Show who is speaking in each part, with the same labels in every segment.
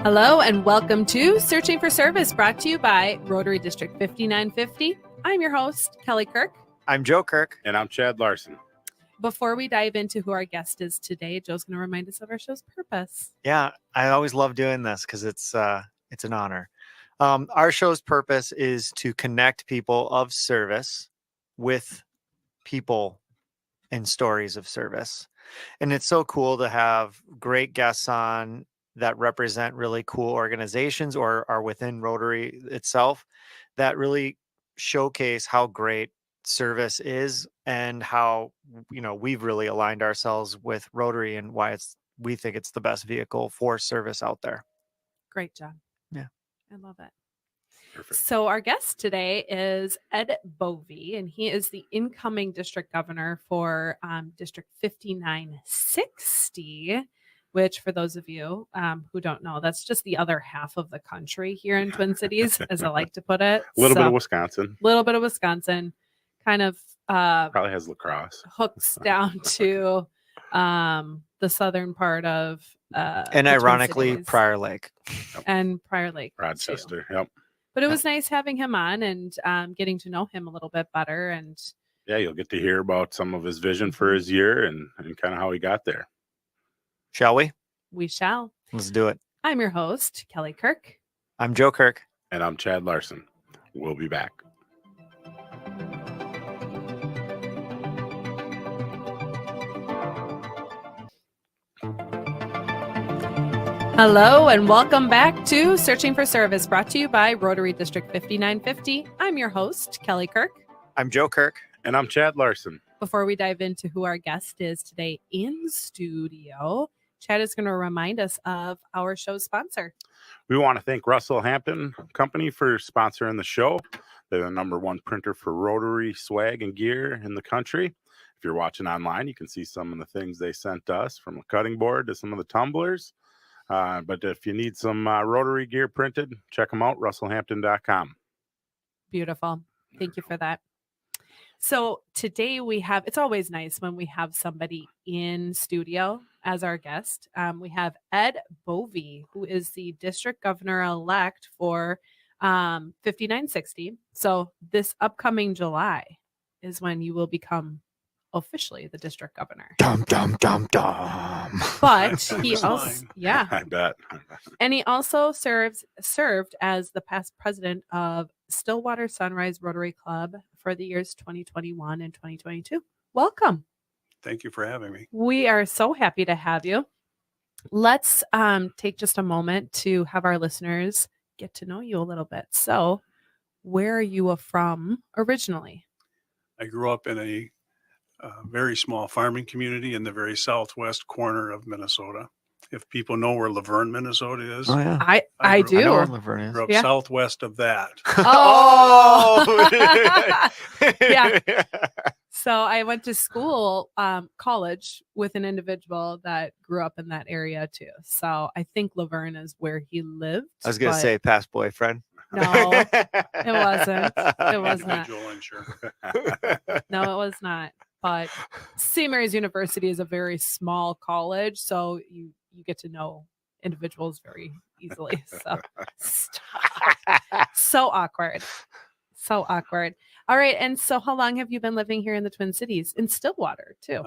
Speaker 1: Hello and welcome to Searching for Service, brought to you by Rotary District 5950. I'm your host, Kelly Kirk.
Speaker 2: I'm Joe Kirk.
Speaker 3: And I'm Chad Larson.
Speaker 1: Before we dive into who our guest is today, Joe's going to remind us of our show's purpose.
Speaker 2: Yeah, I always love doing this because it's an honor. Our show's purpose is to connect people of service with people and stories of service. And it's so cool to have great guests on that represent really cool organizations or are within Rotary itself that really showcase how great service is and how, we've really aligned ourselves with Rotary and why we think it's the best vehicle for service out there.
Speaker 1: Great job.
Speaker 2: Yeah.
Speaker 1: I love it.
Speaker 3: Perfect.
Speaker 1: So our guest today is Ed Boeve, and he is the incoming district governor for District 5960, which for those of you who don't know, that's just the other half of the country here in Twin Cities, as I like to put it.
Speaker 3: A little bit of Wisconsin.
Speaker 1: Kind of
Speaker 3: Probably has lacrosse.
Speaker 1: hooks down to the southern part of
Speaker 2: And
Speaker 1: the Twin
Speaker 2: ironically,
Speaker 1: Cities.
Speaker 2: Prior Lake.
Speaker 1: And Prior Lake too.
Speaker 3: Rochester. Yep.
Speaker 1: But it was nice having him on and getting to know him a little bit better. And
Speaker 3: yeah, you'll get to hear about some of his vision for his year and kind of how he got there.
Speaker 2: Shall we?
Speaker 1: we shall.
Speaker 2: Let's do it.
Speaker 1: I'm your host, Kelly Kirk.
Speaker 2: I'm Joe Kirk.
Speaker 3: And I'm Chad Larson. We'll be back.
Speaker 1: Hello and welcome back to Searching for Service, brought to you by Rotary District 5950. I'm your host, Kelly Kirk.
Speaker 2: I'm Joe Kirk.
Speaker 3: And I'm Chad Larson.
Speaker 1: Before we dive into who our guest is today in studio, Chad is going to remind us of our show's sponsor.
Speaker 3: We want to thank Russell Hampton Company for sponsoring the show. They're the #1 printer for Rotary swag and gear in the country. If you're watching online, you can see some of the things they sent us, from a cutting board to some of the tumblers. But if you need some Rotary gear printed, check them out, russellhampton.com.
Speaker 1: Beautiful. Thank you for that. So today it's always nice when we have somebody in studio as our guest. We have Ed Boeve, who is the district governor-elect for 5960. So this upcoming July is when you will become officially the district governor.
Speaker 2: Dum, dum, dum, dum.
Speaker 1: But he also, yeah.
Speaker 3: I bet.
Speaker 1: And he also served as the past president of Stillwater Sunrise Rotary Club for the years 2021 and 2022. Welcome.
Speaker 4: Thank you for having me.
Speaker 1: We are so happy to have you. Let's take just a moment to have our listeners get to know you a little bit. So, where are you from originally?
Speaker 4: I grew up in a very small farming community in the very southwest corner of Minnesota. If people know where Laverne, Minnesota is.
Speaker 2: Oh, yeah.
Speaker 1: I
Speaker 2: I know where
Speaker 1: do.
Speaker 2: Laverne is.
Speaker 4: Grew up
Speaker 1: Yeah.
Speaker 4: southwest of that.
Speaker 1: Oh. Yeah. So I went to school, college, with an individual that grew up in that area too. So I think Laverne is where he lived.
Speaker 2: I was going to
Speaker 1: but
Speaker 2: say past boyfriend.
Speaker 1: No, it wasn't. It was not.
Speaker 4: Individual, I'm sure.
Speaker 1: No, it was not. But St. Mary's University is a very small college, so you get to know individuals very easily. So stop. So awkward. So awkward. All right. And so how long have you been living here in the Twin Cities? In Stillwater, too.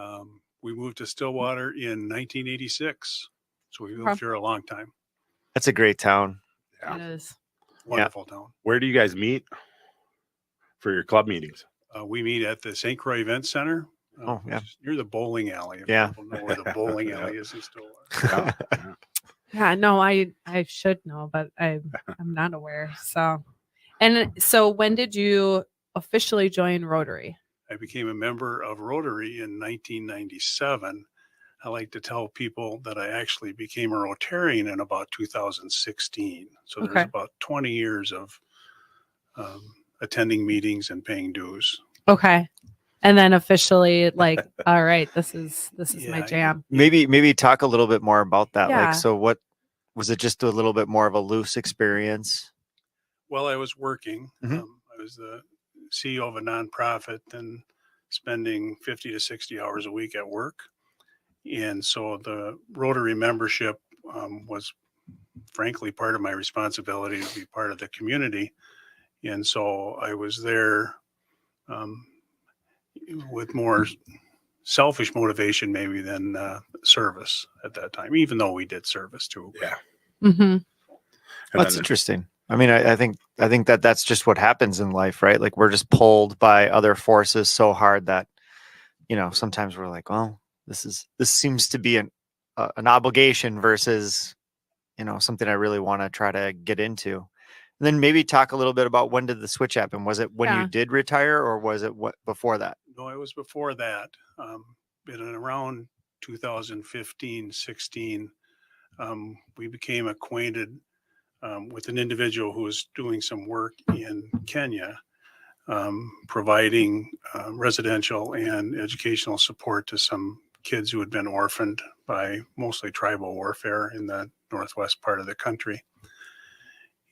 Speaker 4: We moved to Stillwater in 1986. So we lived here a long time.
Speaker 2: That's a great town.
Speaker 3: Yeah.
Speaker 1: It is.
Speaker 4: Wonderful town.
Speaker 3: Where do you guys meet for your club meetings?
Speaker 4: We meet at the St. Croix Event Center.
Speaker 2: Oh, yeah.
Speaker 4: Near the bowling alley. If
Speaker 2: Yeah.
Speaker 4: people know where the bowling alley is in Stillwater.
Speaker 1: Yeah, no, I should know, but I'm not aware. So when did you officially join Rotary?
Speaker 4: I became a member of Rotary in 1997. I like to tell people that I actually became a Rotarian in about 2016. So
Speaker 1: Okay.
Speaker 4: there's about 20 years of attending meetings and paying dues.
Speaker 1: Okay. And then officially, like, all right, this is my
Speaker 4: Yeah.
Speaker 1: jam.
Speaker 2: Maybe talk a little bit more about that.
Speaker 1: Yeah.
Speaker 2: Like, so what was it? Just a little bit more of a loose experience?
Speaker 4: While I was working,
Speaker 2: Mhm.
Speaker 4: I was the CEO of a nonprofit and spending 50 to 60 hours a week at work. And so the Rotary membership was frankly part of my responsibility to be part of the community. And so I was there um, with more selfish motivation maybe than service at that time, even though we did service too.
Speaker 3: Yeah.
Speaker 1: Mm-hmm.
Speaker 3: And
Speaker 2: That's
Speaker 3: then
Speaker 2: interesting. I mean, I think that that's just what happens in life, right? Like we're just pulled by other forces so hard that, you know, sometimes we're like, well, this seems to be an obligation versus, you know, something I really want to try to get into. And then maybe talk a little bit about when did the switch happen? Was it when you
Speaker 1: Yeah.
Speaker 2: did retire, or was it what before that?
Speaker 4: No, it was before that. In around 2015, 16, we became acquainted with an individual who was doing some work in Kenya, providing residential and educational support to some kids who had been orphaned by mostly tribal warfare in the northwest part of the country.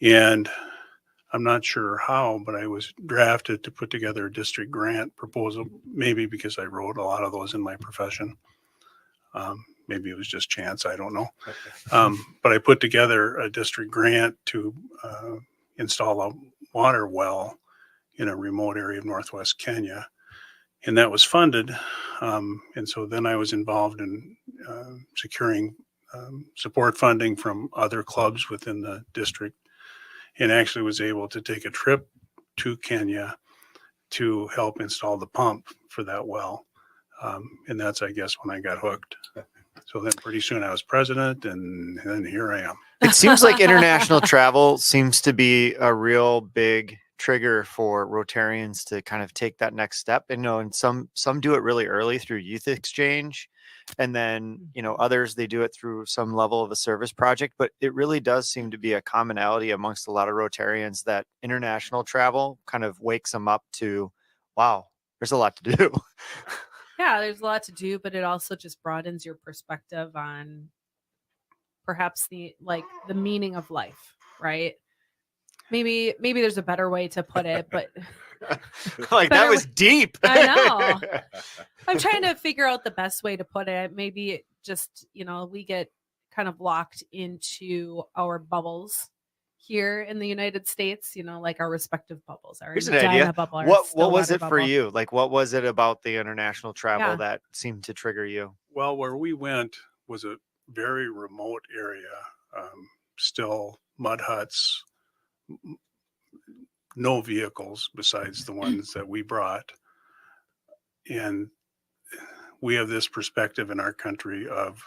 Speaker 4: And I'm not sure how, but I was drafted to put together a district grant proposal, maybe because I wrote a lot of those in my profession. Maybe it was just chance, I don't know. But I put together a district grant to install a water well in a remote area of northwest Kenya. And that was funded. And so then I was involved in securing support funding from other clubs within the district, and actually was able to take a trip to Kenya to help install the pump for that well. And that's, I guess, when I got hooked. So then pretty soon I was president, and then here I am.
Speaker 2: It seems like international travel seems to be a real big trigger for Rotarians to kind of take that next step. And, you know, and some do it really early through youth exchange. And then, you know, others, they do it through some level of a service project. But it really does seem to be a commonality amongst a lot of Rotarians that international travel kind of wakes them up to, wow, there's a lot to do.
Speaker 1: Yeah, there's a lot to do, but it also just broadens your perspective on perhaps the meaning of life, right? Maybe there's a better way to put it, but
Speaker 2: Like that was deep.
Speaker 1: I know. I'm trying to figure out the best way to put it. Maybe it just, you know, we get kind of locked into our bubbles here in the United States, you know, like our respective bubbles. Our
Speaker 2: Here's an
Speaker 1: Medina
Speaker 2: idea.
Speaker 1: bubble, our
Speaker 2: What was
Speaker 1: Stillwater
Speaker 2: it for
Speaker 1: bubble.
Speaker 2: you? Like, what was it about the international travel
Speaker 1: Yeah.
Speaker 2: that seemed to trigger you?
Speaker 4: Well, where we went was a very remote area, still mud huts, no vehicles besides the ones that we brought. And we have this perspective in our country of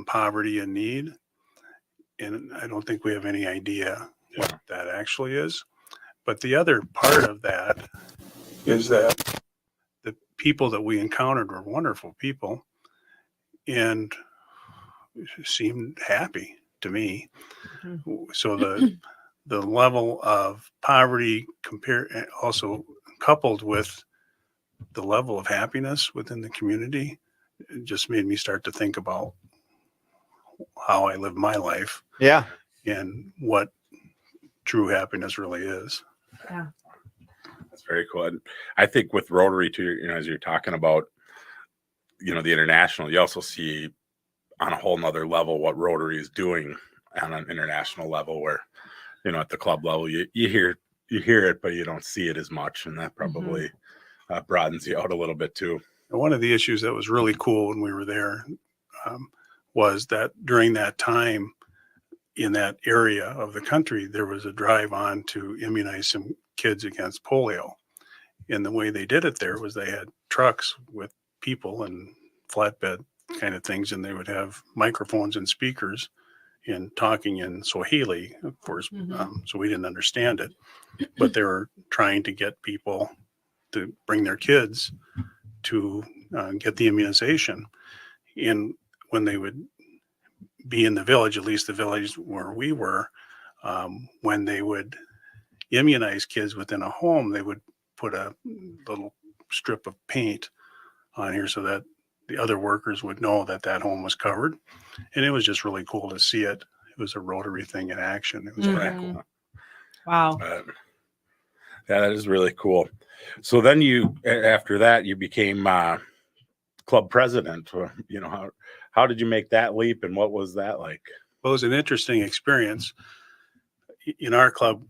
Speaker 4: poverty and need. And I don't think we have any idea what that actually is. But the other part of that is that the people that we encountered were wonderful people and seemed happy to me. So the level of poverty also coupled with the level of happiness within the community, it just made me start to think about how I live my life.
Speaker 2: Yeah.
Speaker 4: And what true happiness really is.
Speaker 1: Yeah.
Speaker 3: That's very cool. And I think with Rotary too, you know, as you're talking about, you know, the international, you also see on a whole nother level what Rotary is doing on an international level, where, you know, at the club level, you hear it, but you don't see it as much. And that probably broadens you out a little bit too.
Speaker 4: And one of the issues that was really cool when we were there was that during that time in that area of the country, there was a drive on to immunize some kids against polio. And the way they did it there was they had trucks with people and flatbed kind of things, and they would have microphones and speakers and talking in Swahili, of course. So we didn't understand it, but they were trying to get people to bring their kids to get the immunization. And when they would be in the village, at least the village where we were, when they would immunize kids within a home, they would put a little strip of paint on here so that the other workers would know that that home was covered. And it was just really cool to see it. It was a Rotary thing in action. It was pretty cool.
Speaker 1: Wow.
Speaker 3: Yeah, that is really cool. So then after that, you became club president. You know, how did you make that leap, and what was that like?
Speaker 4: Well, it was an interesting experience. In our club,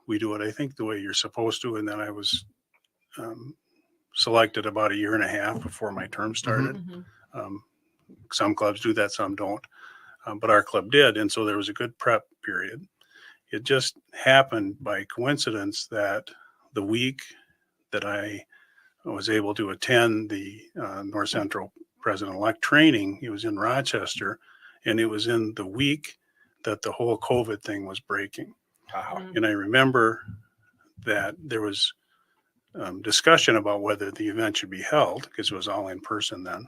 Speaker 4: we do it, I think, the way you're supposed to. And then I was selected about a year and a half before my term started.
Speaker 1: Mhm.
Speaker 4: Some clubs do that, some don't. But our club did. And so there was a good prep period. It just happened by coincidence that the week that I was able to attend the North Central President-elect training, it was in Rochester, and it was in the week that the whole COVID thing was breaking.
Speaker 3: Wow.
Speaker 4: And I remember that there was discussion about whether the event should be held, because it was all in person then.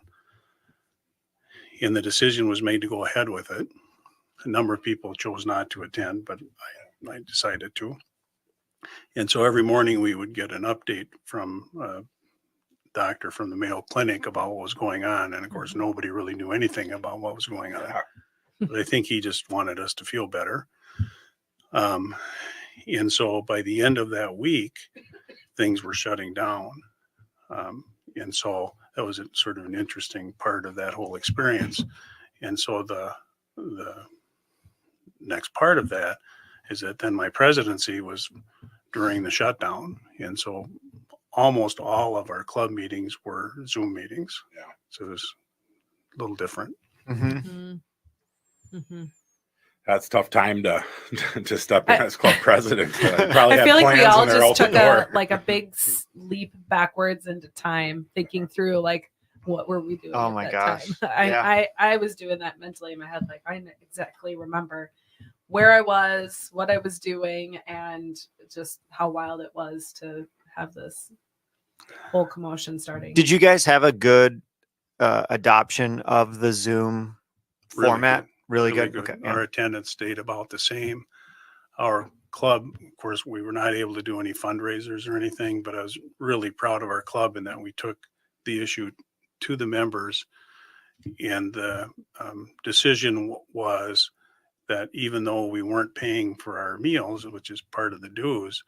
Speaker 4: And the decision was made to go ahead with it. A number of people chose not to attend, but I decided to. And so every morning we would get an update from a doctor from the Mayo Clinic about what was going on. And of course, nobody really knew anything about what was going on. But I think he just wanted us to feel better. And so by the end of that week, things were shutting down. And so that was sort of an interesting part of that whole experience. And so the next part of that is that then my presidency was during the shutdown. And so almost all of our club meetings were Zoom meetings.
Speaker 3: Yeah.
Speaker 4: So it was a little different.
Speaker 1: Mhm.
Speaker 3: That's a tough time to step in as club president. Probably
Speaker 1: I
Speaker 3: had
Speaker 1: feel like we
Speaker 3: plans
Speaker 1: all
Speaker 3: and they're
Speaker 1: just
Speaker 3: open
Speaker 1: took
Speaker 3: door.
Speaker 1: a leap backwards into time, thinking through like what were we doing.
Speaker 2: Oh
Speaker 1: at
Speaker 2: my
Speaker 1: that
Speaker 2: gosh.
Speaker 1: time.
Speaker 2: Yeah.
Speaker 1: I was doing that mentally in my head, like I exactly remember where I was, what I was doing, and just how wild it was to have this whole commotion starting.
Speaker 2: Did you guys have a good adoption of the Zoom
Speaker 4: Really
Speaker 2: format?
Speaker 4: good.
Speaker 2: Really,
Speaker 4: Really
Speaker 2: good.
Speaker 4: good.
Speaker 2: Okay.
Speaker 4: Our attendance stayed about the same. Our club, of course, we were not able to do any fundraisers or anything, but I was really proud of our club in that we took the issue to the members. And the decision was that even though we weren't paying for our meals, which is part of the dues,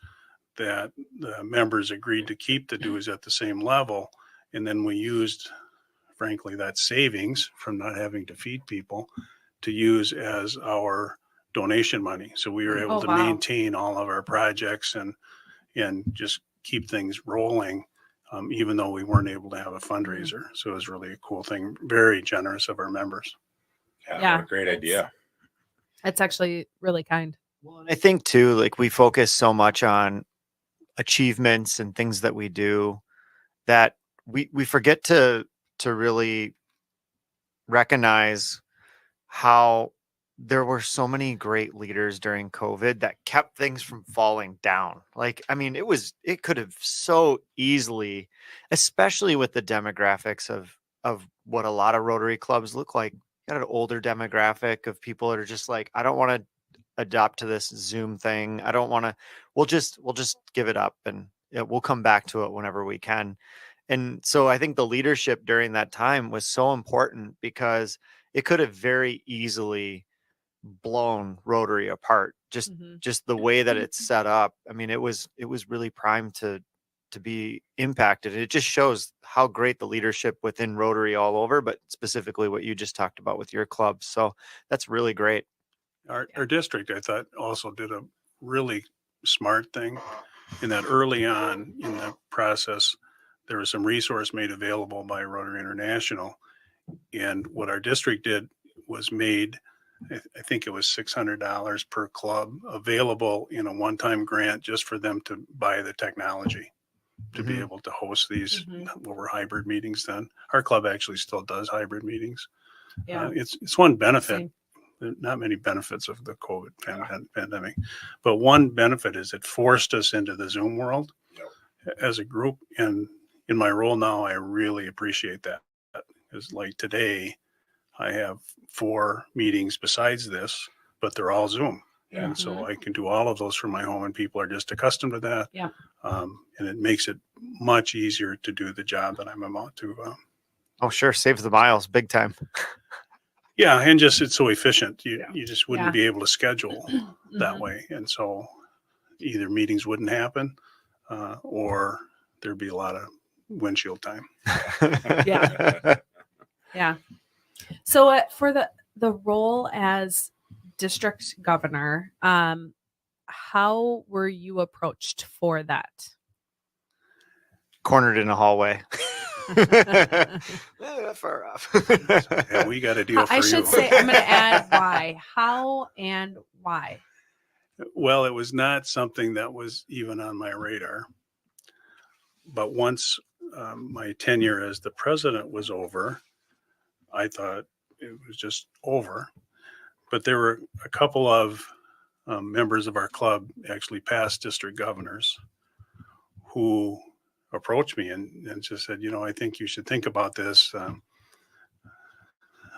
Speaker 4: that the members agreed to keep the dues at the same level. And then we used, frankly, that savings from not having to feed people to use as our donation money. So we were able to
Speaker 1: wow.
Speaker 4: maintain all of our projects and just keep things rolling, even though we weren't able to have a fundraiser. So it was really a cool thing. Very generous of our members.
Speaker 1: Yeah,
Speaker 3: What a great idea.
Speaker 1: It's actually really kind.
Speaker 2: Well, and I think too, like we focus so much on achievements and things that we do that we forget to really recognize how there were so many great leaders during COVID that kept things from falling down. Like, I mean, it could have so easily, especially with the demographics of what a lot of Rotary clubs look like. You got an older demographic of people that are just like, I don't want to adopt to this Zoom thing. I don't want to, we'll just give it up and we'll come back to it whenever we can. And so I think the leadership during that time was so important because it could have very easily blown Rotary apart. Just the way that it's set up. I mean, it was really primed to be impacted. It just shows how great the leadership within Rotary all over, but specifically what you just talked about with your club. So that's really great.
Speaker 4: Our district, I thought, also did a really smart thing in that early on in the process, there was some resource made available by Rotary International. And what our district did was made, I think it was $600 per club available in a one-time grant just for them to buy the technology to be able to host these what were hybrid meetings then. Our club actually still does hybrid meetings.
Speaker 1: Yeah.
Speaker 4: It's one benefit.
Speaker 1: Same.
Speaker 4: Not many benefits of the COVID pandemic, but one benefit is it forced us into the Zoom world as a group. And in my role now, I really appreciate that. Because like today, I have 4 meetings besides this, but they're all Zoom.
Speaker 3: Yeah.
Speaker 4: And so I can do all of those from my home and people are just accustomed to that.
Speaker 1: Yeah.
Speaker 4: And it makes it much easier to do the job that I'm about to.
Speaker 2: Oh, sure. Saves the miles big time.
Speaker 4: Yeah. And just, it's so efficient. You just wouldn't
Speaker 1: Yeah.
Speaker 4: be able to schedule that way. And so either meetings wouldn't happen or there'd be a lot of windshield time.
Speaker 1: Yeah. Yeah. So for the role as district governor, how were you approached for that?
Speaker 2: Cornered in a hallway. Not far off.
Speaker 4: Yeah, we got a deal for
Speaker 1: I
Speaker 4: you.
Speaker 1: should say, I'm going to add why. How and why?
Speaker 4: Well, it was not something that was even on my radar. But once my tenure as the president was over, I thought it was just over. But there were a couple of members of our club, actually past district governors, who approached me and just said, I think you should think about this.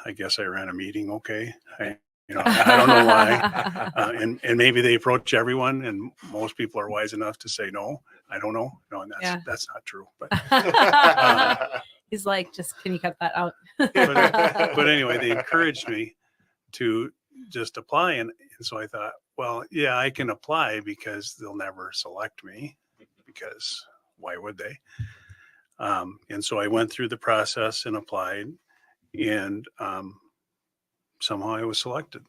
Speaker 4: I guess I ran a meeting. Okay. I don't know why. And maybe they approach everyone, and most people are wise enough to say, no, I don't know. No, and that's not true. But
Speaker 1: he's like, just, can you cut that out?
Speaker 4: but anyway, they encouraged me to just apply. And so I thought, well, yeah, I can apply because they'll never select me, because why would they? And so I went through the process and applied, and somehow I was selected.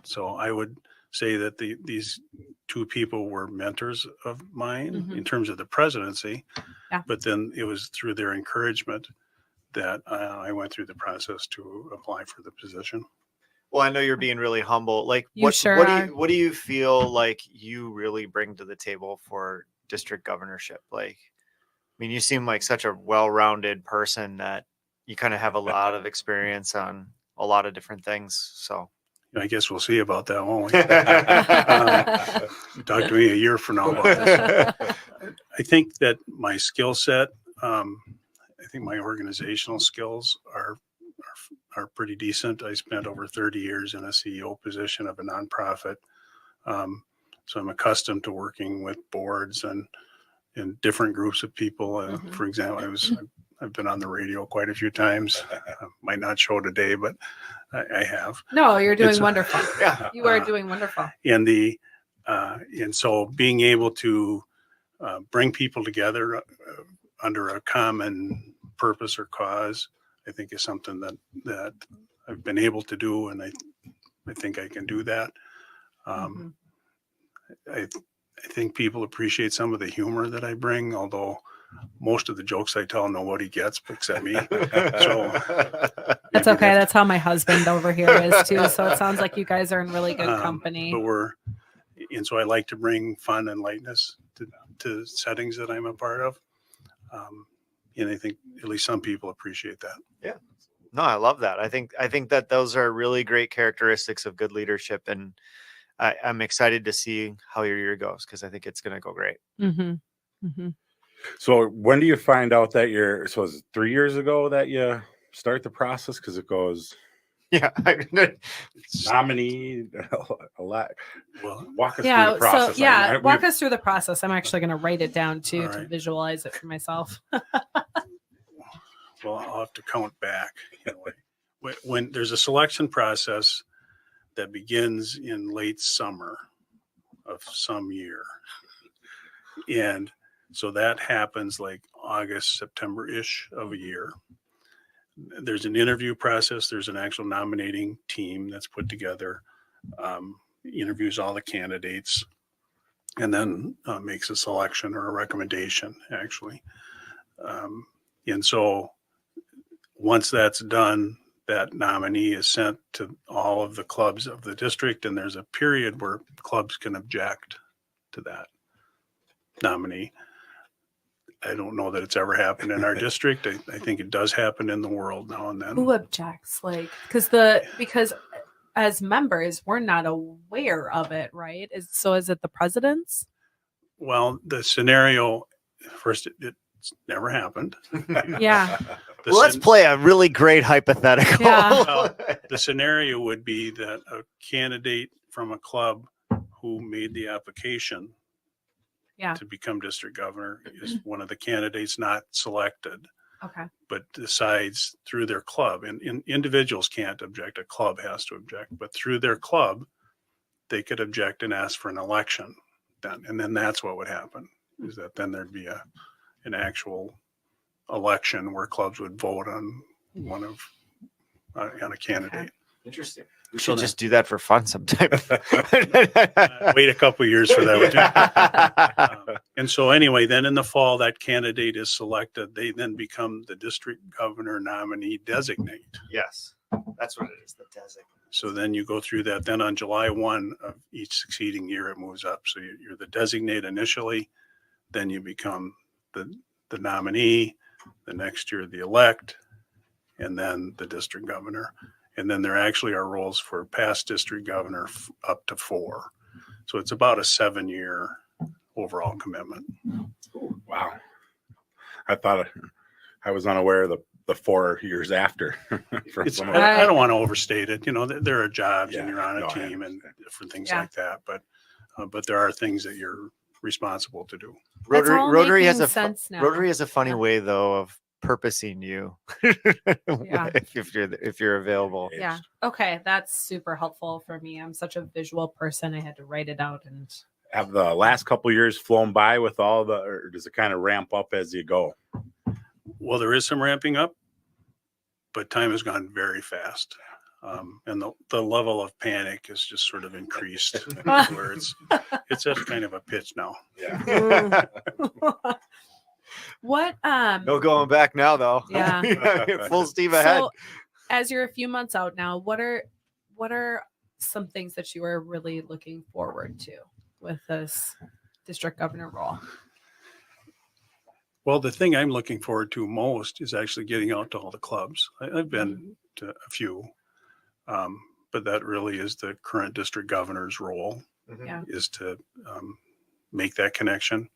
Speaker 4: So I would say that these two people were mentors of mine in terms of the presidency, but then it was through their encouragement that I went through the process to apply for the position.
Speaker 2: Well, I know you're being really humble. Like,
Speaker 1: You
Speaker 2: what
Speaker 1: sure
Speaker 2: what
Speaker 1: are.
Speaker 2: what do you feel like you really bring to the table for district governorship? Like, I mean, you seem like such a well-rounded person that you kind of have a lot of experience on a lot of different things. So
Speaker 4: I guess we'll see about that, won't we? Talk to me a year from now about this. I think that my skill set, I think my organizational skills are pretty decent. I spent over 30 years in a CEO position of a nonprofit. So I'm accustomed to working with boards and different groups of people. For example, I've been on the radio quite a few times. Might not show today, but I have.
Speaker 1: No, you're doing
Speaker 4: It's
Speaker 1: wonderful. You are doing wonderful.
Speaker 4: And so being able to bring people together under a common purpose or cause, I think is something that I've been able to do, and I think I can do that. I think people appreciate some of the humor that I bring, although most of the jokes I tell nobody gets except me. So
Speaker 1: That's okay. That's how my husband over here is too. So it sounds like you guys are in really good company.
Speaker 4: And so I like to bring fun and lightness to settings that I'm a part of. And I think at least some people appreciate that.
Speaker 2: Yeah. No, I love that. I think that those are really great characteristics of good leadership, and I'm excited to see how your year goes, because I think it's going to go great.
Speaker 3: So when do you find out that so it's 3 years ago that you start the process? Because it goes, nominee, a lot.
Speaker 4: Well,
Speaker 3: walk us through the process.
Speaker 1: So walk us through the process. I'm actually going to write it down too, to visualize it for myself.
Speaker 4: Well, I'll have to count back. When there's a selection process that begins in late summer of some year, and so that happens like August, September-ish of a year. There's an interview process. There's an actual nominating team that's put together, interviews all the candidates, and then makes a selection or a recommendation, actually. And so once that's done, that nominee is sent to all of the clubs of the district, and there's a period where clubs can object to that nominee. I don't know that it's ever happened in our district. I think it does happen in the world now and then.
Speaker 1: Who objects? Like, because as members, we're not aware of it, right? Is it the president's?
Speaker 4: Well, the scenario, first, it's never happened.
Speaker 1: Yeah.
Speaker 2: Let's play a really great hypothetical.
Speaker 1: Yeah.
Speaker 4: The scenario would be that a candidate from a club who made the application to become district governor is one of the candidates not selected, but decides through their club, and individuals can't object, a club has to object, but through their club, they could object and ask for an election then. And then that's what would happen, is that then there'd be an actual election where clubs would vote on one of on a candidate.
Speaker 2: Interesting. We
Speaker 4: So
Speaker 2: should
Speaker 4: then-
Speaker 2: just do that for fun sometime.
Speaker 4: Wait a couple of years for that. And so anyway, then in the fall, that candidate is selected. They then become the district governor nominee designate.
Speaker 2: Yes, that's what it is. The designate.
Speaker 4: So then you go through that. Then on July 1 of each succeeding year, it moves up. So you're the designate initially, then you become the nominee, the next year the elect, and then the district governor. And then there actually are roles for past district governor up to 4. So it's about a 7-year overall commitment.
Speaker 3: Wow. I thought I was unaware of the 4 years after. For
Speaker 4: It's,
Speaker 3: some of
Speaker 4: I don't want to overstate it. You know, there are jobs and
Speaker 3: Yeah,
Speaker 4: you're on a
Speaker 3: no, I
Speaker 4: team and
Speaker 3: understand.
Speaker 4: different things
Speaker 1: Yeah.
Speaker 4: like that. But there are things that you're responsible to do.
Speaker 1: That's all
Speaker 2: Rotary has
Speaker 1: making
Speaker 2: a
Speaker 1: sense now.
Speaker 2: Rotary has a funny
Speaker 1: Yeah.
Speaker 2: way though of purposing you
Speaker 1: Yeah.
Speaker 2: if you're available.
Speaker 1: Yeah. Okay. That's super helpful for me. I'm such a visual person. I had to write it out and
Speaker 3: Have the last couple of years flown by with all the, or does it kind of ramp up as you go?
Speaker 4: Well, there is some ramping up, but time has gone very fast. And the level of panic has just sort of increased where it's at kind of a pitch now.
Speaker 3: Yeah.
Speaker 1: what
Speaker 2: No going back now though.
Speaker 1: Yeah.
Speaker 2: Full steam ahead.
Speaker 1: So as you're a few months out now, what are some things that you are really looking forward to with this district governor role?
Speaker 4: Well, the thing I'm looking forward to most is actually getting out to all the clubs. I've been to a few, but that really is the current district governor's role,
Speaker 1: Yeah.
Speaker 4: is to make that connection.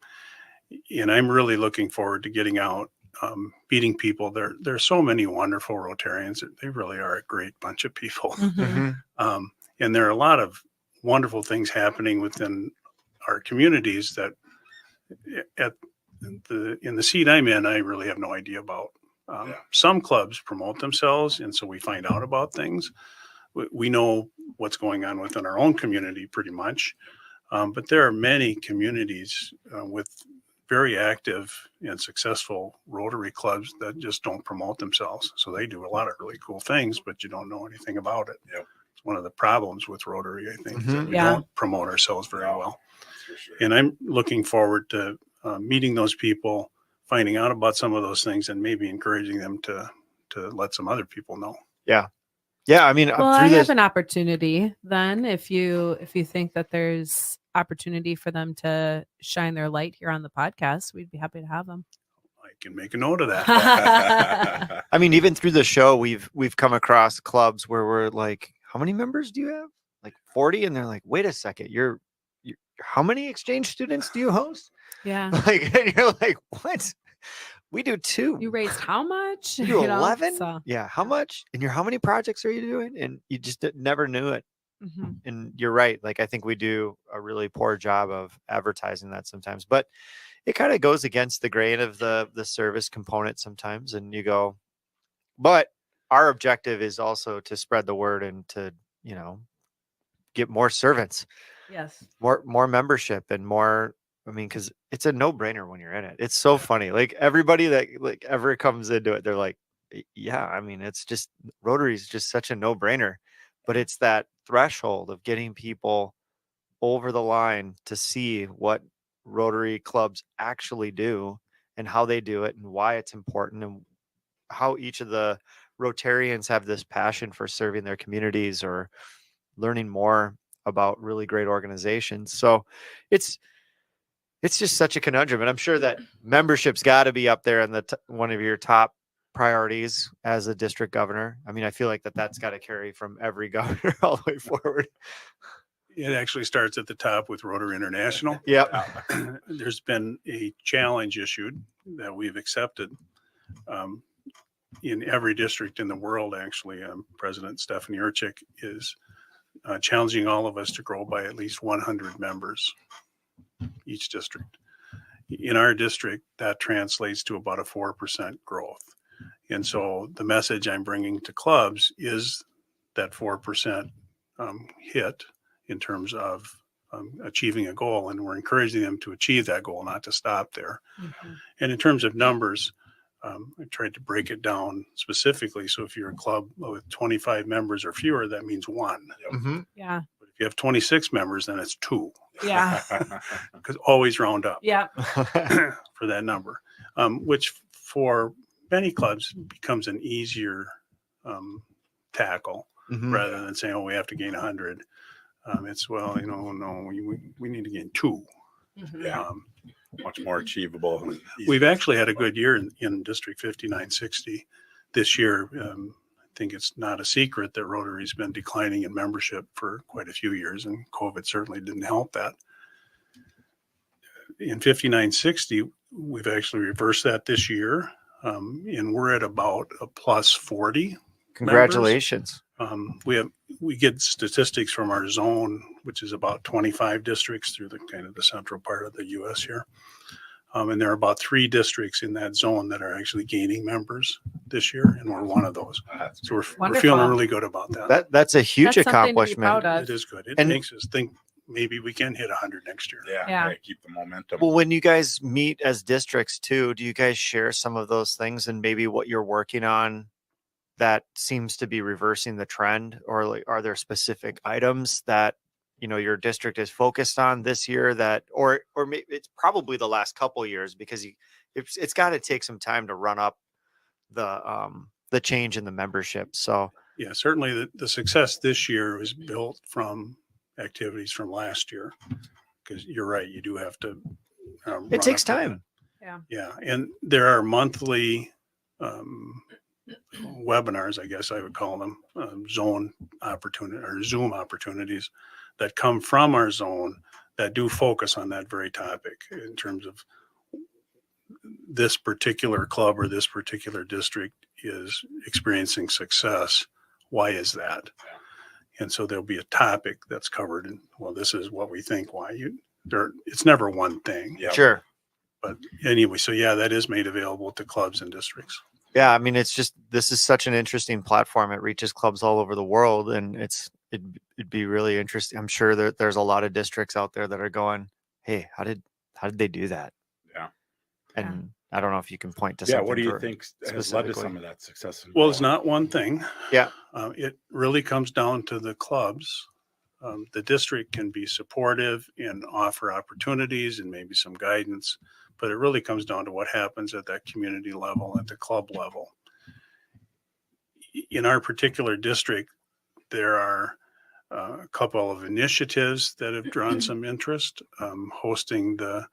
Speaker 4: And I'm really looking forward to getting out, meeting people. There's so many wonderful Rotarians. They really are a great bunch of people.
Speaker 1: Mhm.
Speaker 4: And there are a lot of wonderful things happening within our communities that in the seat I'm in, I really have no idea about. Some clubs promote themselves, and so we find out about things. We know what's going on within our own community pretty much. But there are many communities with very active and successful Rotary clubs that just don't promote themselves. So they do a lot of really cool things, but you don't know anything about it.
Speaker 3: Yep.
Speaker 4: It's one of the problems with Rotary, I think, is that we
Speaker 1: Yeah.
Speaker 4: don't promote ourselves very
Speaker 3: No.
Speaker 4: well.
Speaker 3: That's for sure.
Speaker 4: And I'm looking forward to meeting those people, finding out about some of those things, and maybe encouraging them to let some other people know.
Speaker 2: Yeah, I mean,
Speaker 1: Well, I
Speaker 2: through
Speaker 1: have
Speaker 2: this,
Speaker 1: an opportunity then if you think that there's opportunity for them to shine their light here on the podcast, we'd be happy to have them.
Speaker 4: I can make a note of that.
Speaker 2: I mean, even through the show, we've come across clubs where we're like, how many members do you have? Like 40, and they're like, wait a second, you're how many exchange students do you host?
Speaker 1: Yeah.
Speaker 2: Like, and you're like, what? We do 2.
Speaker 1: You raised how much?
Speaker 2: You do
Speaker 1: know,
Speaker 2: 11?
Speaker 1: so,
Speaker 2: Yeah, how much? And how many projects are you doing? And you just never knew it.
Speaker 1: mhm.
Speaker 2: And you're right. Like, I think we do a really poor job of advertising that sometimes, but it kind of goes against the grain of the service component sometimes. And you go, but our objective is also to spread the word and to, get more servants,
Speaker 1: Yes.
Speaker 2: more membership, and more. I mean, because it's a no-brainer when you're in it. It's so funny. Like, everybody that like ever comes into it, they're like, yeah, I mean, it's just Rotary is just such a no-brainer. But it's that threshold of getting people over the line to see what Rotary clubs actually do and how they do it and why it's important and how each of the Rotarians have this passion for serving their communities or learning more about really great organizations. So it's just such a conundrum. And I'm sure that membership's got to be up there in the one of your top priorities as a district governor. I mean, I feel like that's got to carry from every governor all the way forward.
Speaker 4: It actually starts at the top with Rotary International.
Speaker 2: Yep.
Speaker 4: There's been a challenge issued that we've accepted in every district in the world. Actually, President Stephanie Urchik is challenging all of us to grow by at least 100 members each district. In our district, that translates to about a 4% growth. And so the message I'm bringing to clubs is that 4% hit in terms of achieving a goal. And we're encouraging them to achieve that goal, not to stop there.
Speaker 1: Mhm.
Speaker 4: And in terms of numbers, I tried to break it down specifically. So if you're a club with 25 members or fewer, that means one.
Speaker 2: Mm-hmm.
Speaker 1: Yeah.
Speaker 4: But if you have 26 members, then it's two.
Speaker 1: Yeah.
Speaker 4: Because always round up
Speaker 1: Yeah.
Speaker 4: for that number, which for many clubs becomes an easier tackle
Speaker 2: Mhm.
Speaker 4: rather than saying, oh, we have to gain 100. It's, well, no, we need to gain two.
Speaker 1: Mhm.
Speaker 3: Yeah.
Speaker 4: Um,
Speaker 3: Much more achievable. and easy.
Speaker 4: We've actually had a good year in District 5960 this year. I think it's not a secret that Rotary's been declining in membership for quite a few years, and COVID certainly didn't help that. In 5960, we've actually reversed that this year, and we're at about a plus 40.
Speaker 2: Congratulations.
Speaker 4: We get statistics from our zone, which is about 25 districts through the kind of the central part of the U.S. here. And there are about 3 districts in that zone that are actually gaining members this year, and we're one of those.
Speaker 3: That's
Speaker 4: So we're
Speaker 1: Wonderful.
Speaker 4: feeling really good about that.
Speaker 2: That's a huge
Speaker 1: That's something to be
Speaker 2: accomplishment.
Speaker 1: proud of.
Speaker 4: It is good. It
Speaker 2: And-
Speaker 4: makes us think maybe we can hit 100 next year.
Speaker 3: yeah,
Speaker 1: Yeah.
Speaker 3: right, keep the momentum.
Speaker 2: Well, when you guys meet as districts too, do you guys share some of those things and maybe what you're working on that seems to be reversing the trend, or like, are there specific items that your district is focused on this year that, or maybe it's probably the last couple of years, because it's got to take some time to run up the change in the membership. So
Speaker 4: Yeah, certainly the success this year was built from activities from last year, because you're right, you do have to. Run
Speaker 2: it takes
Speaker 4: up to that.
Speaker 2: time.
Speaker 4: Yeah, and there are monthly webinars, I guess I would call them, zone opportunity or Zoom opportunities that come from our zone that do focus on that very topic in terms of this particular club or this particular district is experiencing success. Why is that? And so there'll be a topic that's covered, and well, this is what we think. Why it's never one thing.
Speaker 3: Yeah.
Speaker 2: Sure.
Speaker 4: But anyway, so yeah, that is made available to clubs and districts.
Speaker 2: Yeah, I mean, this is such an interesting platform. It reaches clubs all over the world, and it'd be really interesting. I'm sure that there's a lot of districts out there that are going, "Hey, how did they do that?"
Speaker 3: Yeah.
Speaker 2: And I don't know if you can point to
Speaker 3: Yeah,
Speaker 2: something.
Speaker 3: what do you
Speaker 2: for-
Speaker 3: think has led to
Speaker 2: specifically?
Speaker 3: some of that success? and
Speaker 4: Well, it's
Speaker 3: growth?
Speaker 4: not one thing.
Speaker 2: Yeah.
Speaker 4: It really comes down to the clubs. The district can be supportive and offer opportunities and maybe some guidance, but it really comes down to what happens at that community level, at the club level. In our particular district, there are a couple of initiatives that have drawn some interest. Hosting the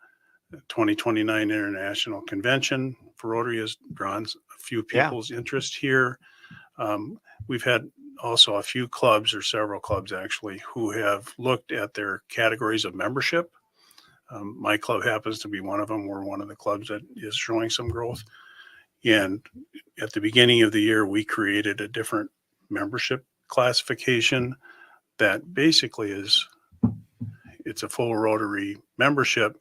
Speaker 4: 2029 International Convention for Rotary has drawn a few
Speaker 2: Yeah.
Speaker 4: people's interest here. We've had also a few clubs, or several clubs actually, who have looked at their categories of membership. My club happens to be one of them. We're one of the clubs that is showing some growth. And at the beginning of the year, we created a different membership classification that basically it's a full Rotary membership,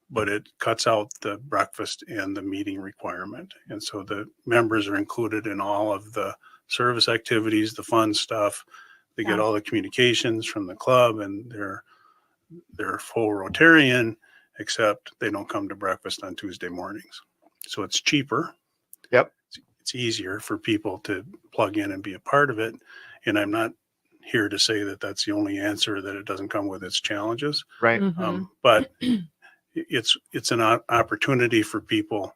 Speaker 4: but it cuts out the breakfast and the meeting requirement. And so the members are included in all of the service activities, the fun stuff. They get
Speaker 1: Yeah.
Speaker 4: all the communications from the club, and they're full Rotarian, except they don't come to breakfast on Tuesday mornings. So it's cheaper.
Speaker 2: Yep.
Speaker 4: It's easier for people to plug in and be a part of it. And I'm not here to say that that's the only answer, that it doesn't come with its challenges.
Speaker 2: Right.
Speaker 1: Mhm.
Speaker 4: But it's an opportunity for people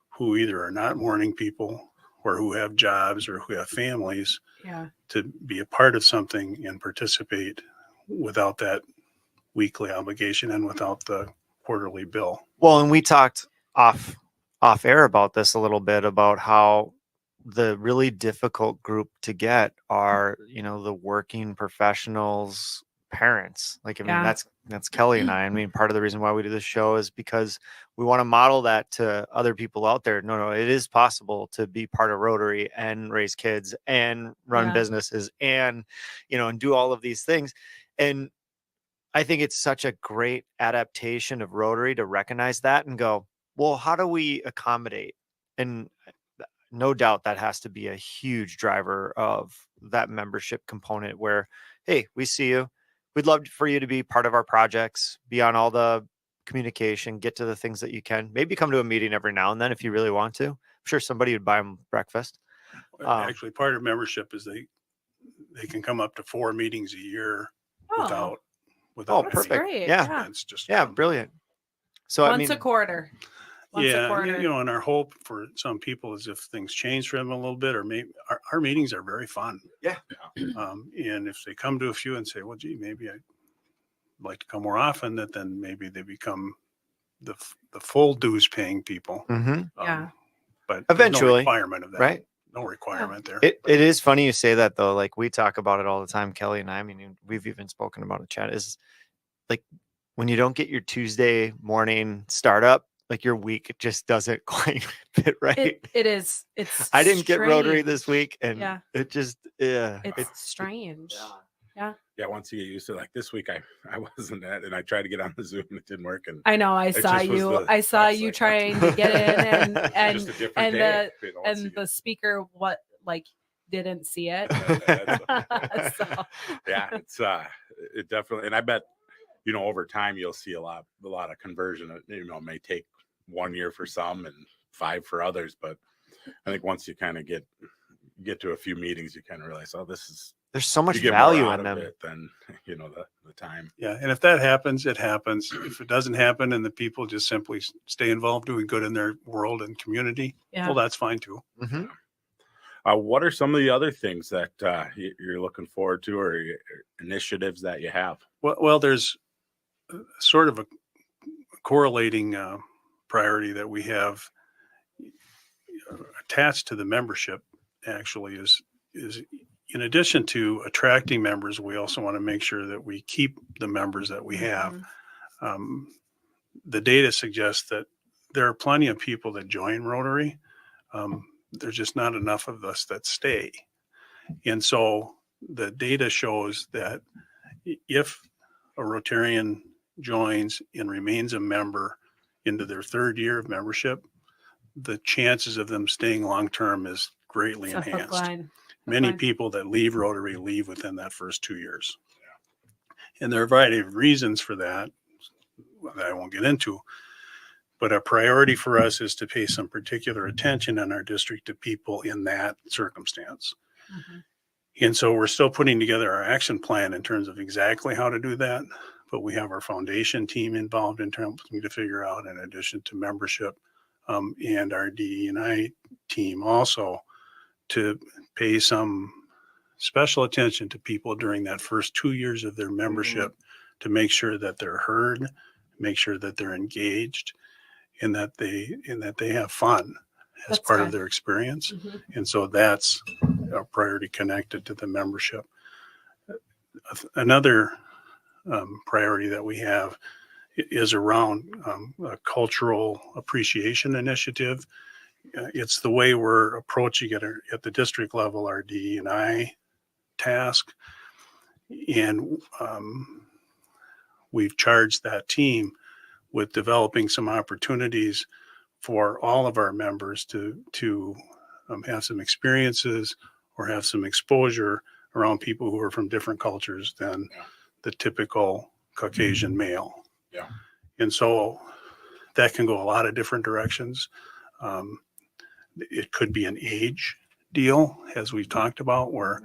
Speaker 4: who either are not morning people or who have jobs or who have families
Speaker 1: Yeah.
Speaker 4: to be a part of something and participate without that weekly obligation and without the quarterly bill.
Speaker 2: Well, and we talked off air about this a little bit, about how the really difficult group to get are, the working professionals, parents. Like, I mean,
Speaker 1: Yeah.
Speaker 2: that's Kelly and I mean, part of the reason why we do this show is because we want to model that to other people out there. No, it is possible to be part of Rotary and raise kids and run
Speaker 1: Yeah.
Speaker 2: businesses and, and do all of these things. And I think it's such a great adaptation of Rotary to recognize that and go, well, how do we accommodate? And no doubt that has to be a huge driver of that membership component where, hey, we see you. We'd love for you to be part of our projects, be on all the communication, get to the things that you can. Maybe come to a meeting every now and then if you really want to. sure somebody would buy them breakfast.
Speaker 4: Actually, part of membership is they can come up to 4 meetings a year
Speaker 1: Oh,
Speaker 4: without
Speaker 2: Oh,
Speaker 4: any
Speaker 2: perfect.
Speaker 1: great.
Speaker 2: Yeah.
Speaker 1: Yeah.
Speaker 4: expense, just
Speaker 2: Yeah,
Speaker 4: come.
Speaker 2: brilliant. So I
Speaker 1: once
Speaker 2: mean,
Speaker 1: a quarter. Once a
Speaker 4: Yeah,
Speaker 1: quarter.
Speaker 4: you know, and our hope for some people is if things change for them a little bit, or maybe our meetings are very fun.
Speaker 2: Yeah.
Speaker 4: And if they come to a few and say, well, gee, maybe I'd like to come more often, that then maybe they become the full dues paying people.
Speaker 2: mhm,
Speaker 1: Yeah.
Speaker 4: But there's
Speaker 2: Eventually,
Speaker 4: no requirement of that.
Speaker 2: right?
Speaker 4: No requirement there.
Speaker 2: It is funny you say that though. Like we talk about it all the time, Kelly and I. I mean, we've even spoken about it, Chad. Is like when you don't get your Tuesday morning startup, like your week just doesn't quite fit right.
Speaker 1: It is. It's.
Speaker 2: I didn't get Rotary
Speaker 1: strange.
Speaker 2: this week, and
Speaker 1: Yeah.
Speaker 2: it just yeah.
Speaker 1: It's strange.
Speaker 3: Yeah, once you get used to it, like this week, I wasn't at, and I tried to get on the Zoom and it didn't work. And
Speaker 1: I know. I saw
Speaker 3: just was
Speaker 1: you.
Speaker 3: the-
Speaker 1: I saw
Speaker 3: that's
Speaker 1: you
Speaker 3: like-
Speaker 1: trying to get in, and
Speaker 3: just a different
Speaker 1: and
Speaker 3: day. You know, once you
Speaker 1: and the speaker didn't see it.
Speaker 3: get-
Speaker 1: So,
Speaker 3: yeah, it's it definitely, and I bet over time you'll see a lot of conversion. It may take 1 year for some and 5 for others, but I think once you kind of get to a few meetings, you kind of realize, oh, this is
Speaker 2: There's so much
Speaker 3: you get more
Speaker 2: value
Speaker 3: out
Speaker 2: in
Speaker 3: of
Speaker 2: them.
Speaker 3: it than the time.
Speaker 4: Yeah. And if that happens, it happens. If it doesn't happen and the people just simply stay involved doing good in their world and community,
Speaker 1: yeah.
Speaker 4: well, that's fine too.
Speaker 2: Mhm.
Speaker 3: What are some of the other things that you're looking forward to, or initiatives that you have?
Speaker 4: Well, there's sort of a correlating priority that we have attached to the membership. Actually, is in addition to attracting members, we also want to make sure that we keep the members that we have.
Speaker 1: Mhm.
Speaker 4: The data suggests that there are plenty of people that join Rotary. There's just not enough of us that stay. And so the data shows that if a Rotarian joins and remains a member into their 3rd year of membership, the chances of them staying long-term is greatly
Speaker 1: It's a hook
Speaker 4: enhanced.
Speaker 1: line.
Speaker 4: Many
Speaker 1: line.
Speaker 4: people that leave Rotary leave within that first 2 years. And there are a variety of reasons for that I won't get into. But a priority for us is to pay some particular attention in our district to people in that circumstance.
Speaker 1: Mhm.
Speaker 4: And so we're still putting together our action plan in terms of exactly how to do that. But we have our foundation team involved in terms to figure out, in addition to membership, and our DE&I team also, to pay some special attention to people during that first 2 years of their membership to make sure that they're heard, make sure that they're engaged, and that they have fun as
Speaker 1: That's
Speaker 4: part of
Speaker 1: good.
Speaker 4: their experience.
Speaker 1: Mhm.
Speaker 4: And so that's a priority connected to the membership. Another priority that we have is around a cultural appreciation initiative. It's the way we're approaching it at the district level, our DE&I task. And we've charged that team with developing some opportunities for all of our members to have some experiences or have some exposure around people who are from different cultures than the typical Caucasian male.
Speaker 3: Yeah.
Speaker 4: And so that can go a lot of different directions. It could be an age deal, as we've talked about, where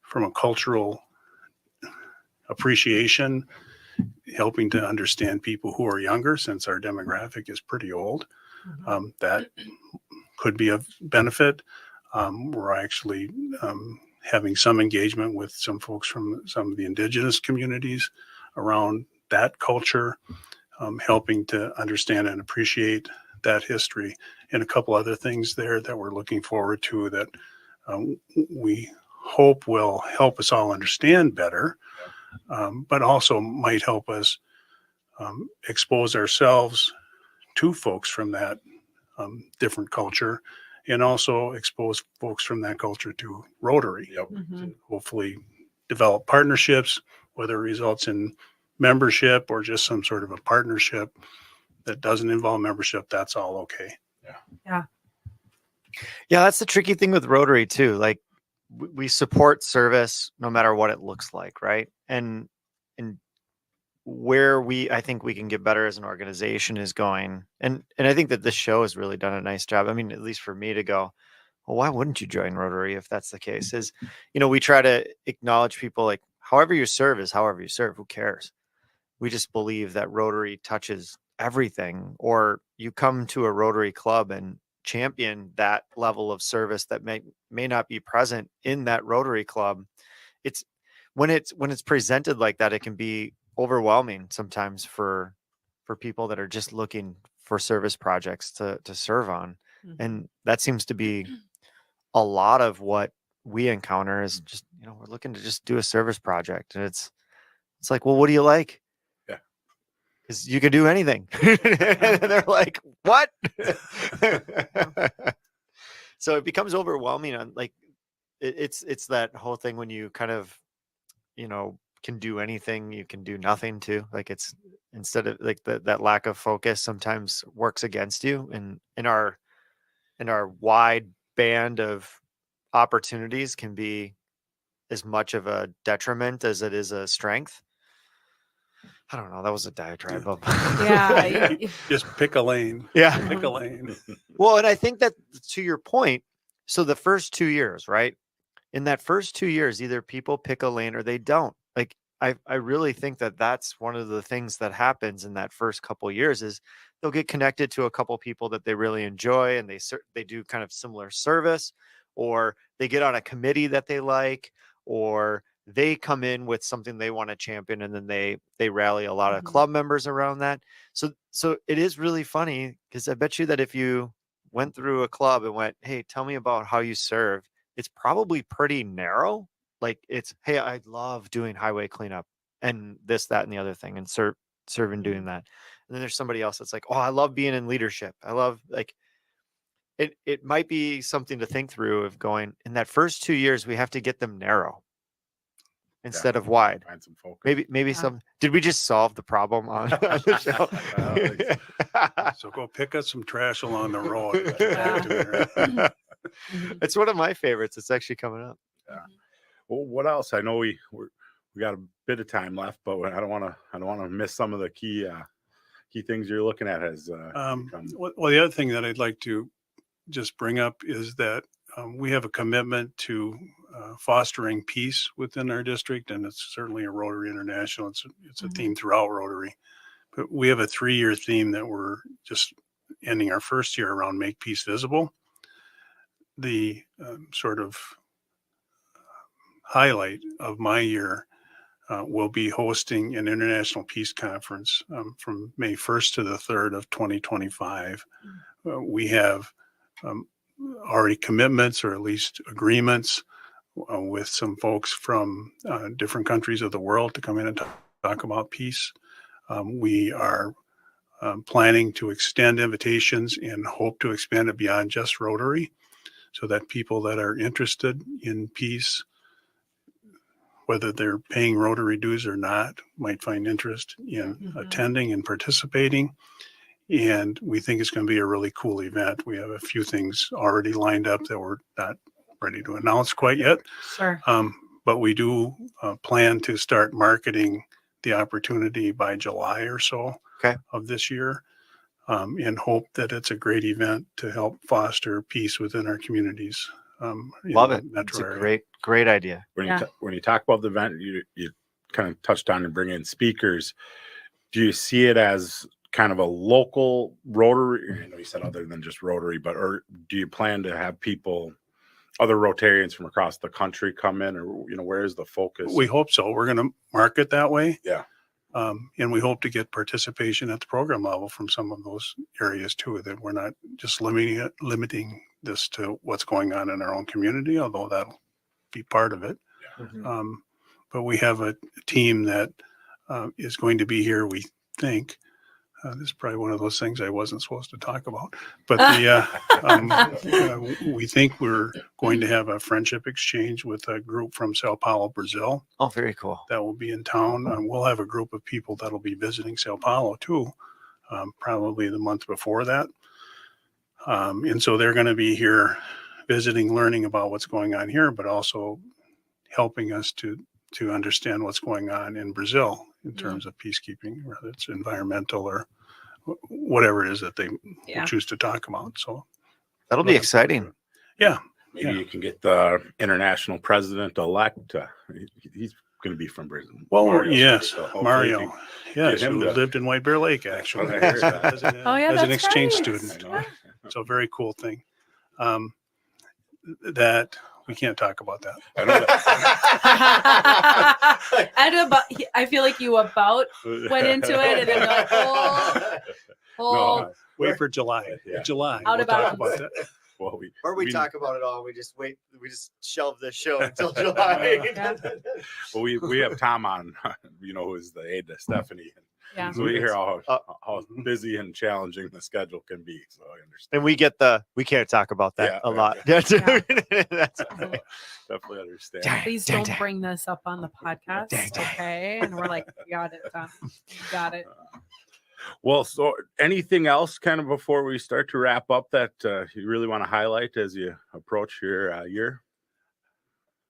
Speaker 4: from a cultural appreciation, helping to understand people who are younger, since our demographic is pretty old,
Speaker 1: Mhm.
Speaker 4: that could be of benefit. We're actually having some engagement with some folks from some of the indigenous communities around that culture, helping to understand and appreciate that history, and a couple other things there that we're looking forward to that we hope will help us all understand better, but also might help us expose ourselves to folks from that different culture, and also expose folks from that culture to Rotary.
Speaker 3: Yep.
Speaker 1: Mhm.
Speaker 4: Hopefully develop partnerships, whether it results in membership or just some sort of a partnership that doesn't involve membership, that's all okay.
Speaker 2: Yeah, that's the tricky thing with Rotary too. Like we support service no matter what it looks like, right? And where I think we can get better as an organization is going, and I think that this show has really done a nice job. I mean, at least for me to go, well, why wouldn't you join Rotary if that's the case? Is, we try to acknowledge people like however you serve is however you serve. Who cares? We just believe that Rotary touches everything, or you come to a Rotary club and champion that level of service that may not be present in that Rotary club. It's when it's presented like that, it can be overwhelming sometimes for people that are just looking for service projects to serve on. And that seems to be a lot of what we encounter is just, we're looking to just do a service project. And it's like, well, what do you like?
Speaker 3: Yeah.
Speaker 2: Because you can do anything. And they're like, what? So it becomes overwhelming on like, it's that whole thing when you kind of, can do anything, you can do nothing too. Like it's, instead of like that lack of focus sometimes works against you, and in our wide band of opportunities can be as much of a detriment as it is a strength. I don't know. That was a diatribe.
Speaker 1: Yeah.
Speaker 4: Just pick a lane.
Speaker 2: Yeah.
Speaker 4: Pick a lane.
Speaker 2: Well, and I think that to your point, so the first 2 years, right? In that first 2 years, either people pick a lane or they don't. Like I really think that that's one of the things that happens in that first couple years is they'll get connected to a couple people that they really enjoy, and they do kind of similar service, or they get on a committee that they like, or they come in with something they want to champion, and then they rally a lot of club members around that. So it is really funny, because I bet you that if you went through a club and went, hey, tell me about how you serve, it's probably pretty narrow. Like it's, hey, I love doing highway cleanup and this, that, and the other thing, and serving doing that. And then there's somebody else that's like, oh, I love being in leadership. I love, like, it might be something to think through of going, in that first 2 years, we have to get them narrow instead of wide.
Speaker 3: Find some focus.
Speaker 2: Maybe did we just solve the problem on the show?
Speaker 4: So go pick up some trash along the road.
Speaker 2: It's one of my favorites. It's actually coming up.
Speaker 3: Yeah. Well, what else? I know we got a bit of time left, but I don't want to miss some of the key things you're looking at as
Speaker 4: well, the other thing that I'd like to just bring up is that we have a commitment to fostering peace within our district, and it's certainly a Rotary International. It's a theme throughout Rotary, but we have a 3-year theme that we're just ending our first year around Make Peace Visible. The sort of highlight of my year will be hosting an international peace conference from May 1st to the 3rd of 2025. We have already commitments, or at least agreements, with some folks from different countries of the world to come in and talk about peace. We are planning to extend invitations and hope to expand it beyond just Rotary, so that people that are interested in peace, whether they're paying Rotary dues or not, might find interest in attending and participating. And we think it's going to be a really cool event. We have a few things already lined up that we're not ready to announce quite yet.
Speaker 1: Sure.
Speaker 4: But we do plan to start marketing the opportunity by July or so of this year, and hope that it's a great event to help foster peace within our communities.
Speaker 2: Love it. It's a great idea.
Speaker 3: When you talk about the event, you kind of touched on and bring in speakers. Do you see it as kind of a local Rotary? You said other than just Rotary, or do you plan to have people, other Rotarians from across the country come in, or where is the focus?
Speaker 4: We hope so. We're going to market that way.
Speaker 3: Yeah.
Speaker 4: And we hope to get participation at the program level from some of those areas too, that we're not just limiting this to what's going on in our own community, although that'll be part of it.
Speaker 3: Yeah.
Speaker 4: But we have a team that is going to be here, we think. This is probably one of those things I wasn't supposed to talk about, but we think we're going to have a friendship exchange with a group from Sao Paulo, Brazil.
Speaker 2: Oh, very cool.
Speaker 4: That will be in town. We'll have a group of people that'll be visiting Sao Paulo too, probably the month before that. And so they're going to be here visiting, learning about what's going on here, but also helping us to understand what's going on in Brazil. in terms of peacekeeping, whether it's environmental or whatever it is that they
Speaker 1: Yeah.
Speaker 4: choose to talk about. So
Speaker 2: That'll be
Speaker 4: looking forward to
Speaker 2: exciting.
Speaker 4: it. Yeah.
Speaker 3: Maybe
Speaker 4: Yeah.
Speaker 3: you can get the international president-elect. He's going to be from Brisbane.
Speaker 4: Well,
Speaker 3: Mario's
Speaker 4: yes,
Speaker 3: from Brisbane. Hopefully
Speaker 4: Mario.
Speaker 3: you can
Speaker 4: Yes,
Speaker 3: him
Speaker 4: who
Speaker 3: to-
Speaker 4: lived in White Bear Lake, actually,
Speaker 3: what I heard.
Speaker 4: as an,
Speaker 1: Oh, yeah,
Speaker 4: as an
Speaker 1: that's
Speaker 4: exchange
Speaker 1: right.
Speaker 4: student.
Speaker 3: I know.
Speaker 4: So a very cool thing. That we can't talk about that.
Speaker 3: I know that.
Speaker 1: I feel like you about went into it and then you're like, oh,
Speaker 3: No,
Speaker 4: Wait for July.
Speaker 3: Yeah.
Speaker 4: July.
Speaker 1: Out
Speaker 4: We'll
Speaker 1: of
Speaker 4: talk
Speaker 1: bounds.
Speaker 4: about that.
Speaker 3: well,
Speaker 2: Or we talk about it all. We just shelve this show until July.
Speaker 1: Yeah.
Speaker 3: Well, we have Tom on, who is the aide to Stephanie.
Speaker 1: yeah.
Speaker 3: So we hear how busy and challenging the schedule can be. So I understand.
Speaker 2: And we get we can't talk about that
Speaker 3: Yeah,
Speaker 2: a
Speaker 3: yeah,
Speaker 2: lot.
Speaker 1: yeah.
Speaker 2: That's
Speaker 3: Definitely understand.
Speaker 1: Please
Speaker 2: Dang,
Speaker 1: don't
Speaker 2: dang.
Speaker 1: bring this up on the podcast.
Speaker 2: Dang.
Speaker 1: Okay. And we're like, got it done. Got it.
Speaker 3: Well, so anything else kind of before we start to wrap up that you really want to highlight as you approach your year?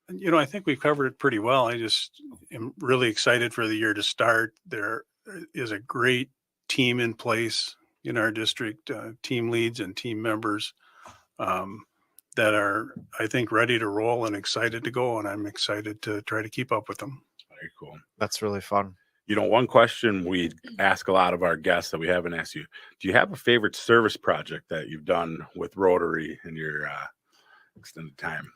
Speaker 4: I think we've covered it pretty well. I just am really excited for the year to start. There is a great team in place in our district, team leads and team members that are, I think, ready to roll and excited to go. And I'm excited to try to keep up with them.
Speaker 3: Very cool.
Speaker 2: That's really fun.
Speaker 3: One question we ask a lot of our guests that we haven't asked you, do you have a favorite service project that you've done with Rotary in your extended time?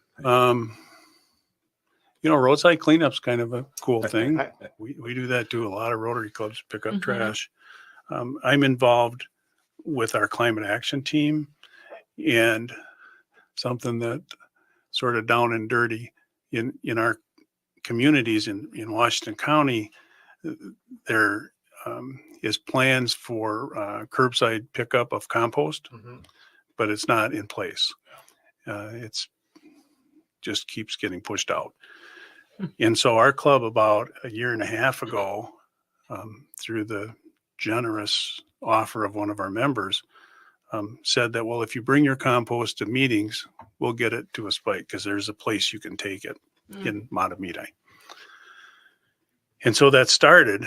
Speaker 4: Roadside cleanup's kind of a cool thing. We do that too. A lot of Rotary clubs pick up
Speaker 1: Mhm.
Speaker 4: trash. I'm involved with our climate action team, and something that sort of down and dirty in our communities in Washington County, there is plans for curbside pickup of compost, but it's not in place. It's just keeps getting pushed out. And so our club about a year and a half ago, through the generous offer of one of our members, said that, well, if you bring your compost to meetings, we'll get it to a spike because there's a place you can take it in Matamidi. And so that started.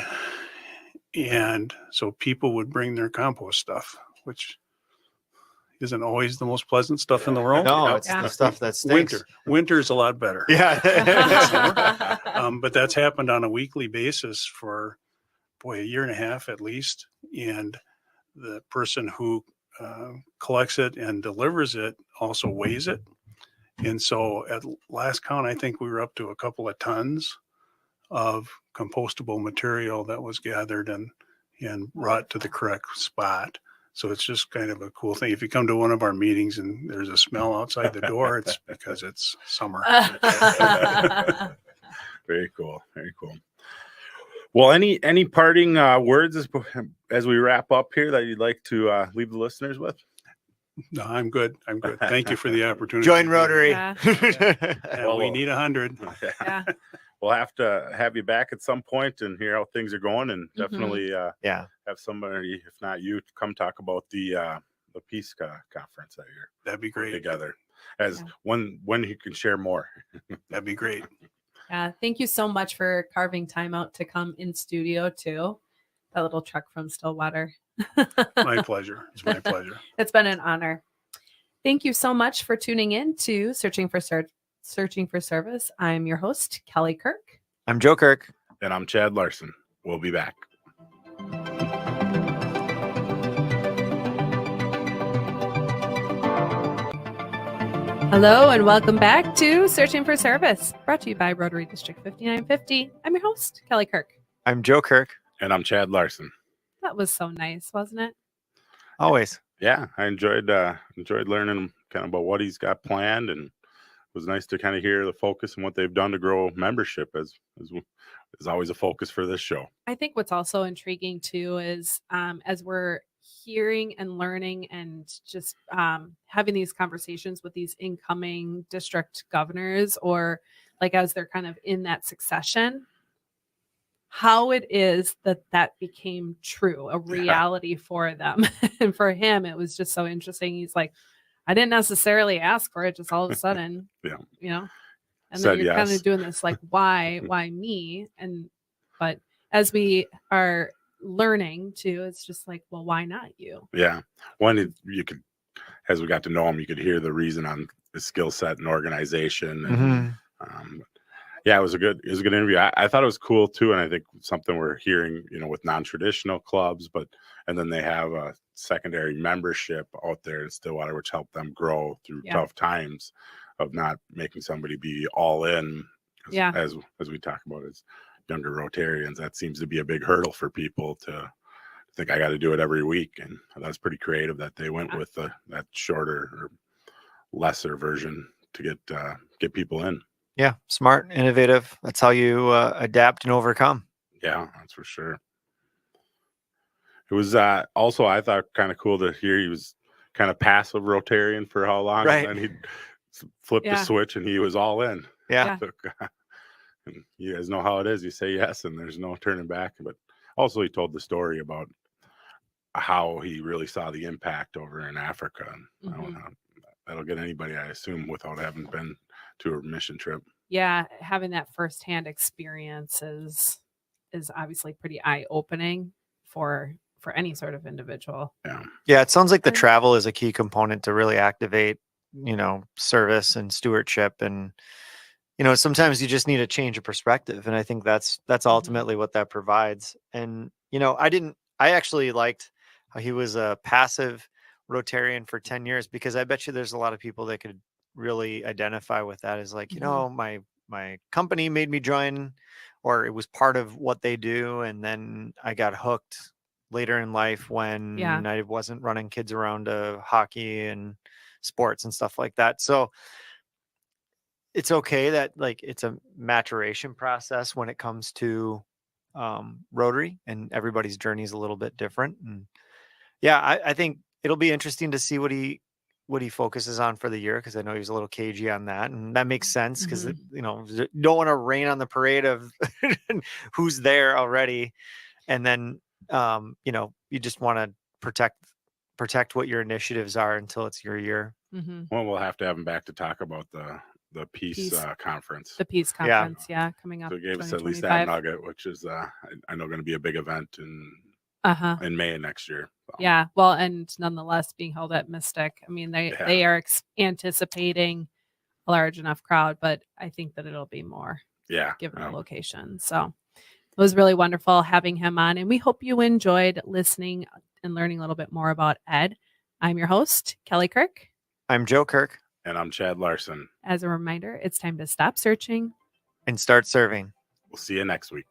Speaker 4: And so people would bring their compost stuff, which isn't always the most pleasant stuff in the world.
Speaker 2: No, it's
Speaker 1: Yeah.
Speaker 2: the stuff that stinks.
Speaker 4: Winter is a lot better.
Speaker 2: Yeah.
Speaker 4: But that's happened on a weekly basis for a year and a half at least. And the person who collects it and delivers it also weighs it. And so at last count, I think we were up to a couple of tons of compostable material that was gathered and brought to the correct spot. So it's just kind of a cool thing. If you come to one of our meetings and there's a smell outside the door, it's because it's summer.
Speaker 3: Very cool. Very cool. Well, any parting words as we wrap up here that you'd like to leave the listeners with?
Speaker 4: No, I'm good. Thank you for the opportunity.
Speaker 2: Join Rotary.
Speaker 1: Yeah.
Speaker 4: Yeah, we need 100.
Speaker 1: Yeah.
Speaker 3: We'll have to have you back at some point and hear how things are going, and
Speaker 1: Mhm.
Speaker 3: definitely
Speaker 2: Yeah.
Speaker 3: have somebody, if not you, to come talk about the peace conference that you're
Speaker 4: That'd be great.
Speaker 3: together. As
Speaker 1: Yeah.
Speaker 3: when you can share more.
Speaker 4: That'd be great.
Speaker 1: Yeah. Thank you so much for carving time out to come in studio too. That little truck from Stillwater.
Speaker 4: My pleasure. It's my pleasure.
Speaker 1: It's been an honor. Thank you so much for tuning in to Searching for Service. I'm your host, Kelly Kirk.
Speaker 2: I'm Joe Kirk.
Speaker 3: And I'm Chad Larson. We'll be back.
Speaker 1: Hello and welcome back to Searching for Service, brought to you by Rotary District 5950. I'm your host, Kelly Kirk.
Speaker 2: I'm Joe Kirk.
Speaker 3: And I'm Chad Larson.
Speaker 1: That was so nice, wasn't it?
Speaker 2: Always.
Speaker 3: Yeah, I enjoyed learning kind of about what he's got planned, and it was nice to kind of hear the focus and what they've done to grow membership as is always a focus for this show.
Speaker 1: I think what's also intriguing too is as we're hearing and learning and just having these conversations with these incoming district governors, or like as they're kind of in that succession, how it is that became true, a reality for them. And for him, it was just so interesting. He's like, I didn't necessarily ask for it, just all of a sudden,
Speaker 3: Yeah.
Speaker 1: And
Speaker 3: Said
Speaker 1: then you're kind
Speaker 3: yes.
Speaker 1: of doing this like, why me? But as we are learning too, it's just like, well, why not you?
Speaker 3: Yeah. You could, as we got to know him, you could hear the reason on his skill set and organization. And,
Speaker 2: Mhm.
Speaker 3: yeah, it was a good interview. I thought it was cool too. And I think something we're hearing, with non-traditional clubs, and then they have a secondary membership out there in Stillwater, which helped them grow through
Speaker 1: Yeah.
Speaker 3: tough times of not making somebody be all in.
Speaker 1: Yeah.
Speaker 3: As we talk about as younger Rotarians, that seems to be a big hurdle for people to think I got to do it every week. And that's pretty creative that they went with that shorter or lesser version to get people in.
Speaker 2: Yeah, smart, innovative. That's how you adapt and overcome.
Speaker 3: Yeah, that's for sure. It was also, I thought, kind of cool to hear he was kind of passive Rotarian for how long,
Speaker 2: Right.
Speaker 3: and then he'd flip the switch and he was all in.
Speaker 2: Yeah.
Speaker 3: And you guys know how it is. You say yes, and there's no turning back. But also, he told the story about how he really saw the impact over in Africa. And I don't know, that'll get anybody, I assume, without having been to a mission trip.
Speaker 1: Yeah, having that firsthand experience is obviously pretty eye-opening for any sort of individual.
Speaker 2: Yeah, it sounds like the travel is a key component to really activate, service and stewardship. And, sometimes you just need a change of perspective. And I think that's ultimately what that provides. And, I actually liked how he was a passive Rotarian for 10 years, because I bet you there's a lot of people that could really identify with that. Is like, my company made me join, or it was part of what they do. And then I got hooked later in life when I wasn't running kids around to hockey and sports and stuff like that. So it's okay that it's a maturation process when it comes to Rotary, and everybody's journey is a little bit different. And I think it'll be interesting to see what he focuses on for the year, because I know he was a little cagey on that, and that makes sense, because you don't want to rain on the parade of who's there already, and then you just want to protect what your initiatives are until it's your year.
Speaker 3: Well, we'll have to have him back to talk about the peace conference.
Speaker 1: The peace conference, coming up.
Speaker 3: So it gave us at least that nugget, which is I know going to be a big event in May of next year. So.
Speaker 1: Yeah, well, and nonetheless being held at Mystic. I mean, they are anticipating a large enough crowd, but I think that it'll be more. Given the location. So it was really wonderful having him on, and we hope you enjoyed listening and learning a little bit more about Ed. I'm your host, Kelly Kirk.
Speaker 2: I'm Joe Kirk.
Speaker 3: And I'm Chad Larson.
Speaker 1: As a reminder, it's time to stop searching
Speaker 2: and start serving.
Speaker 3: We'll see you next week.